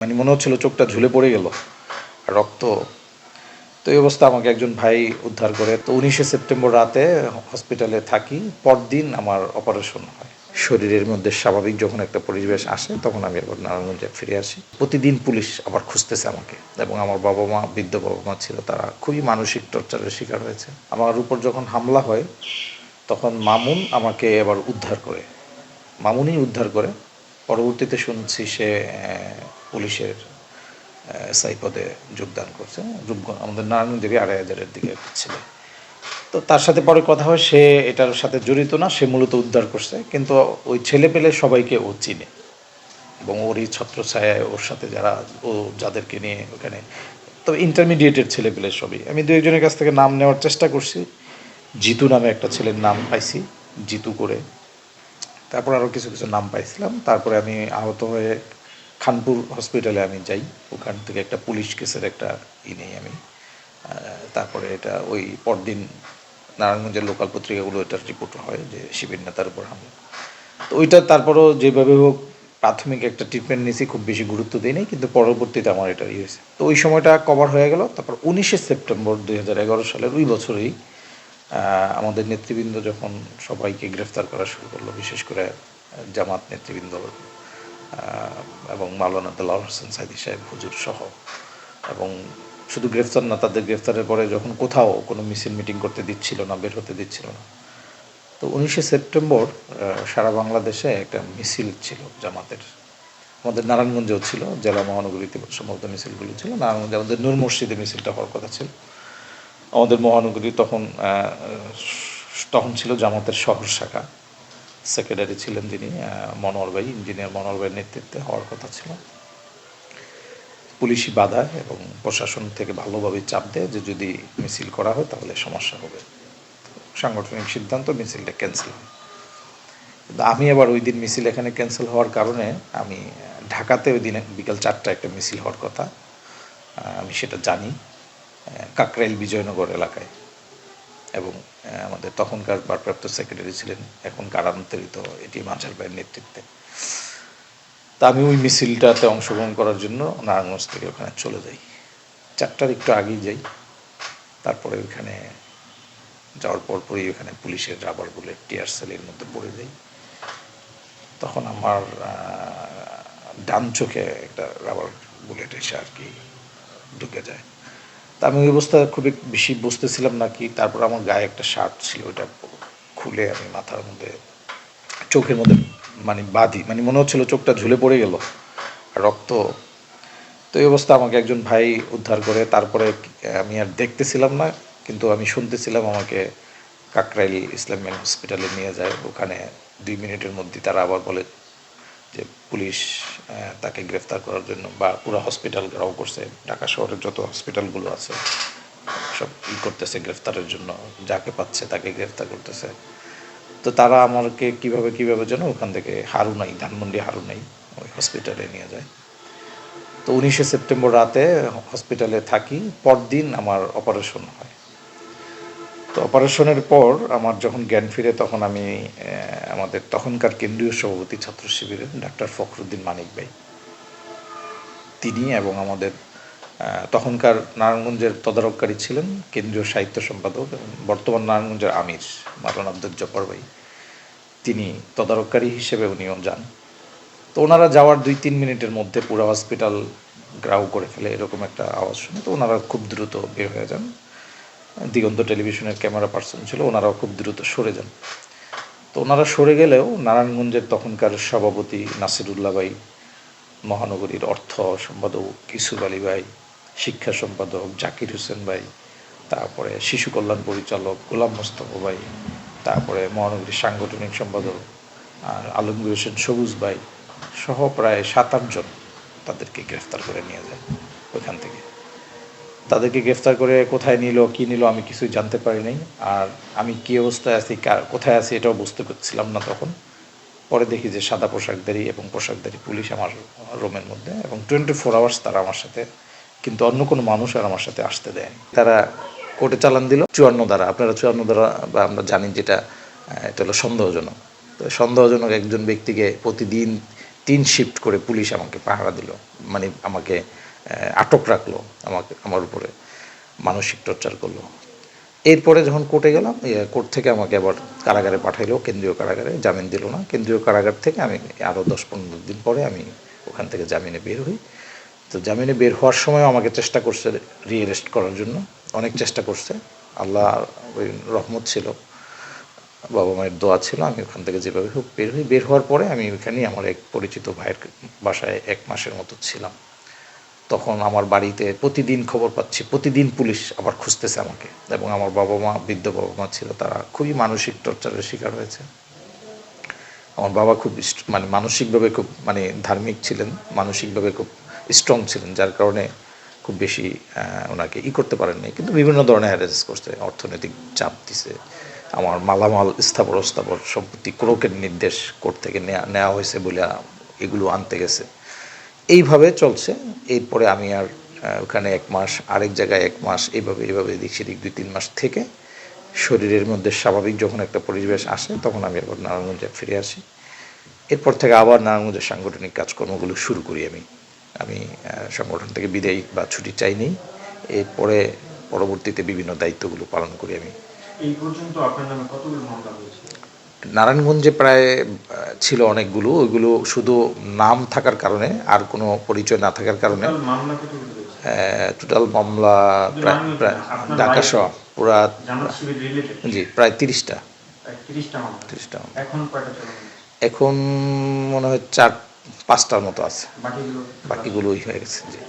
মানে মনে হচ্ছিল চোখটা ঝুলে পড়ে গেল, রক্ত। তো এই অবস্থা আমাকে একজন ভাই উদ্ধার করে। তো 19শে সেপ্টেম্বর রাতে হসপিটালে থাকি, পরদিন আমার অপারেশন হয়। শরীরের মধ্যে স্বাভাবিক যখন একটা পরিবেশ আসে তখন আমি আবার নারায়ণগঞ্জে ফিরে আসি। প্রতিদিন পুলিশ আবার খুঁজতেছে আমাকে, এবং আমার বাবা মা, বৃদ্ধ বাবা মা ছিল, তারা খুবই মানসিক টর্চারের শিকার হয়েছে। আমার উপর যখন হামলা হয় তখন মামুন আমাকে আবার উদ্ধার করে, মামুনই উদ্ধার করে। পরবর্তীতে শুনছি সে পুলিশের এসআই পদে যোগদান করছে, আমাদের নারায়ণগঞ্জেরই 2,500-এর দিকে একটা ছেলে। তো তার সাথে পরে কথা হয়, সে এটার সাথে জড়িত না, সে মূলত উদ্ধার করছে। কিন্তু ওই ছেলে পেলে সবাইকে ও চিনে, এবং ওরই ছত্রছায়ায় ওর সাথে যারা, ও যাদেরকে নিয়ে ওখানে, তবে ইন্টারমিডিয়েটের ছেলে পেলে সবই। আমি দু একজনের কাছ থেকে নাম নেওয়ার চেষ্টা করছি। জিতু নামে একটা ছেলের নাম পাইছি, জিতু করে। তারপর আরও কিছু কিছু নাম পাইছিলাম। তারপরে আমি আহত হয়ে খানপুর হসপিটালে আমি যাই, ওখান থেকে একটা পুলিশ কেসের একটা নেই আমি। তারপরে এটা ওই পরদিন নারায়ণগঞ্জের লোকাল পত্রিকাগুলো এটার রিপোর্ট হয় যে শিবির নেতার উপর হামলা। তো ওইটা তারপরও যেভাবে হোক প্রাথমিক একটা ট্রিটমেন্ট নিয়েছি, খুব বেশি গুরুত্ব দিই নাই, কিন্তু পরবর্তীতে আমার এটা হয়েছে। তো ওই সময়টা কভার হয়ে গেল। তারপর 19শে সেপ্টেম্বর 2011 সালের ওই বছরেই আমাদের নেতৃবৃন্দ যখন সবাইকে গ্রেফতার করা শুরু করলো, বিশেষ করে জামাত নেতৃবৃন্দ এবং মাওলানা দেলাওয়ার হোসেন সাইদি সাহেব হুজুর সহ, এবং শুধু গ্রেফতার না, তাদের গ্রেফতারের পরে যখন কোথাও কোনো মিছিল মিটিং করতে দিচ্ছিল না, বের হতে দিচ্ছিল না। তো 19শে সেপ্টেম্বর সারা বাংলাদেশে একটা মিছিল ছিল জামাতের, আমাদের নারায়ণগঞ্জেও ছিল, জেলা মহানগরীতে সম্ভবত মিছিলগুলো ছিল। নারায়ণগঞ্জে আমাদের নূর মসজিদে মিছিলটা হওয়ার কথা ছিল। আমাদের মহানগরী তখন তখন ছিল জামাতের শহর শাখা, সেক্রেটারি ছিলেন যিনি মনোহর ভাই, ইঞ্জিনিয়ার মনোহর ভাইয়ের নেতৃত্বে হওয়ার কথা ছিল। পুলিশি বাধা এবং প্রশাসন থেকে ভালোভাবে চাপ দেয় যে যদি মিছিল করা হয় তাহলে সমস্যা হবে। সাংগঠনিক সিদ্ধান্ত, মিছিলটা ক্যান্সেল হয়। কিন্তু আমি আবার ওই দিন মিছিল এখানে ক্যান্সেল হওয়ার কারণে আমি ঢাকাতে ওই দিন বিকাল 4টায় একটা মিছিল হওয়ার কথা, আমি সেটা জানি, কাকরাইল বিজয়নগর এলাকায়। এবং আমাদের তখনকার ভারপ্রাপ্ত সেক্রেটারি ছিলেন, এখন কারান্তরিত এটিএম আজহার ভাইয়ের নেতৃত্বে। তা আমি ওই মিছিলটাতে অংশগ্রহণ করার জন্য নারায়ণগঞ্জ থেকে ওখানে চলে যাই। 4টার একটু আগেই যাই। তারপরে ওইখানে যাওয়ার পরপরই ওখানে পুলিশের রাবার বুলেট, টিয়ার সেলের মধ্যে পড়ে যাই। তখন আমার ডান চোখে একটা রাবার বুলেট এসে আর কি ঢুকে যায়। তা আমি ওই অবস্থায় খুব বেশি বুঝতেছিলাম না কি। তারপর আমার গায়ে একটা শার্ট ছিল, ওটা খুলে আমি মাথার মধ্যে, চোখের মধ্যে মানে বাঁধি, মানে মনে হচ্ছিল চোখটা ঝুলে পড়ে গেল, রক্ত। তো এই অবস্থা আমাকে একজন ভাই উদ্ধার করে। তারপরে আমি আর দেখতেছিলাম না, কিন্তু আমি শুনতেছিলাম। আমাকে কাকরাইল ইসলামিয়ান হসপিটালে নিয়ে যায়। ওখানে 2 মিনিটের মধ্যে তারা আবার বলে যে পুলিশ তাকে গ্রেফতার করার জন্য, বা পুরো হসপিটাল ঘেরাও করছে, ঢাকা শহরের যত হসপিটালগুলো আছে সব করতেছে গ্রেফতারের জন্য, যাকে পাচ্ছে তাকে গ্রেফতার করতেছে। তো তারা আমাকে কীভাবে যেন ওখান থেকে হারুনাই, ধানমন্ডি হারুনাই ওই হসপিটালে নিয়ে যায়। তো 19শে সেপ্টেম্বর রাতে হসপিটালে থাকি, পরদিন আমার অপারেশন হয়। তো অপারেশনের পর আমার যখন জ্ঞান ফিরে তখন আমি আমাদের তখনকার কেন্দ্রীয় সভাপতি ছাত্র শিবিরের ডাক্তার ফখরুদ্দিন মানিক ভাই, তিনি এবং আমাদের তখনকার নারায়ণগঞ্জের তদারককারী ছিলেন কেন্দ্রীয় সাহিত্য সম্পাদক এবং বর্তমান নারায়ণগঞ্জের আমির মাওলানা আব্দুল জব্বার ভাই, তিনি তদারককারী হিসেবে উনিও যান। তো ওনারা যাওয়ার 2-3 মিনিটের মধ্যে পুরো হসপিটাল গ্রাউ করে ফেলে, এরকম একটা আওয়াজ শুনে। তো ওনারা খুব দ্রুত বের হয়ে যান। দিগন্ত টেলিভিশনের ক্যামেরা পার্সন ছিল, ওনারাও খুব দ্রুত সরে যান। তো ওনারা সরে গেলেও নারায়ণগঞ্জের তখনকার সভাপতি নাসিরুল্লাহ ভাই, মহানগরীর অর্থ সম্পাদক ইসুফ আলী ভাই, শিক্ষা সম্পাদক জাকির হোসেন ভাই, তারপরে শিশু কল্যাণ পরিচালক গোলাম মোস্তফা ভাই, তারপরে মহানগরীর সাংগঠনিক সম্পাদক আলমগীর হোসেন সবুজ ভাই সহ প্রায় 7-8 জন তাদেরকে গ্রেফতার করে নিয়ে যায় ওইখান থেকে। তাদেরকে গ্রেফতার করে কোথায় নিল, কী নিল, আমি কিছুই জানতে পারি নাই। আর আমি কী অবস্থায় আছি, কোথায় আছি, এটাও বুঝতে পারছিলাম না তখন। পরে দেখি যে সাদা পোশাকধারী এবং পোশাকধারী পুলিশ আমার রুমের মধ্যে, এবং 24 আওয়ার্স তারা আমার সাথে, কিন্তু অন্য কোনো মানুষ আর আমার সাথে আসতে দেয়নি। তারা কোর্টে চালান দিল 54 ধারা। আপনারা 54 ধারা বা আমরা জানি যেটা, এটা হলো সন্দেহজনক। তো সন্দেহজনক একজন ব্যক্তিকে প্রতিদিন 3 শিফট করে পুলিশ আমাকে পাহারা দিল, মানে আমাকে আটক রাখলো, আমার উপরে মানসিক টর্চার করলো। এরপরে যখন কোর্টে গেলাম, কোর্ট থেকে আমাকে আবার কারাগারে পাঠাইলো, কেন্দ্রীয় কারাগারে, জামিন দিল না। কেন্দ্রীয় কারাগার থেকে আমি আরও 10-15 দিন পরে আমি ওখান থেকে জামিনে বের হই। তো জামিনে বের হওয়ার সময় আমাকে চেষ্টা করছে রিঅ্যারেস্ট করার জন্য, অনেক চেষ্টা করছে। আল্লাহ ওই রহমত ছিল, বাবা মায়ের দোয়া ছিল, আমি ওখান থেকে যেভাবে হোক বের হই। বের হওয়ার পরে আমি ওইখানেই আমার এক পরিচিত ভাইয়ের বাসায় 1 মাসের মতো ছিলাম। তখন আমার বাড়িতে প্রতিদিন খবর পাচ্ছি, প্রতিদিন পুলিশ আবার খুঁজতেছে আমাকে, এবং আমার বাবা মা, বৃদ্ধ বাবা মা ছিল, তারা খুবই মানসিক টর্চারের শিকার হয়েছে। আমার বাবা খুব মানে মানসিকভাবে খুব মানে ধার্মিক ছিলেন, মানসিকভাবে খুব স্ট্রং ছিলেন, যার কারণে খুব বেশি ওনাকে করতে পারেননি, কিন্তু বিভিন্ন ধরনের হ্যারাস করছে, অর্থনৈতিক চাপ দিছে। আমার মালামাল স্থাবর অস্থাবর সম্পত্তি ক্রোকের নির্দেশ কোর্ট থেকে নেওয়া হয়েছে বলে এগুলো আনতে গেছে। এইভাবে চলছে। এরপরে আমি আর ওখানে 1 মাস, আরেক জায়গায় 1 মাস, এইভাবে এদিক সেদিক 2-3 মাস থেকে শরীরের মধ্যে স্বাভাবিক যখন একটা পরিবেশ আসে, তখন আমি আবার নারায়ণগঞ্জে ফিরে আসি। এরপর থেকে আবার নারায়ণগঞ্জের সাংগঠনিক কাজকর্মগুলো শুরু করি। আমি সংগঠন থেকে বিদায় বা ছুটি চাইনি। এরপরে পরবর্তীতে বিভিন্ন দায়িত্বগুলো পালন করি আমি। এই পর্যন্ত আপনার নামে কতগুলো মামলা হয়েছে? নারায়ণগঞ্জে প্রায় ছিল অনেকগুলো, ওইগুলো শুধু নাম থাকার কারণে, আর কোনো পরিচয় না থাকার কারণে মামলা কতগুলো হয়েছে? টোটাল মামলা প্রায় ঢাকা সহ পুরা, জি, প্রায় 30টা। 30টা মামলা। 30টা। এখন কয়টা চলমান? এখন মনে হয় 4-5টার মতো আছে, বাকিগুলো বাকিগুলোই হয়ে গেছে। জি।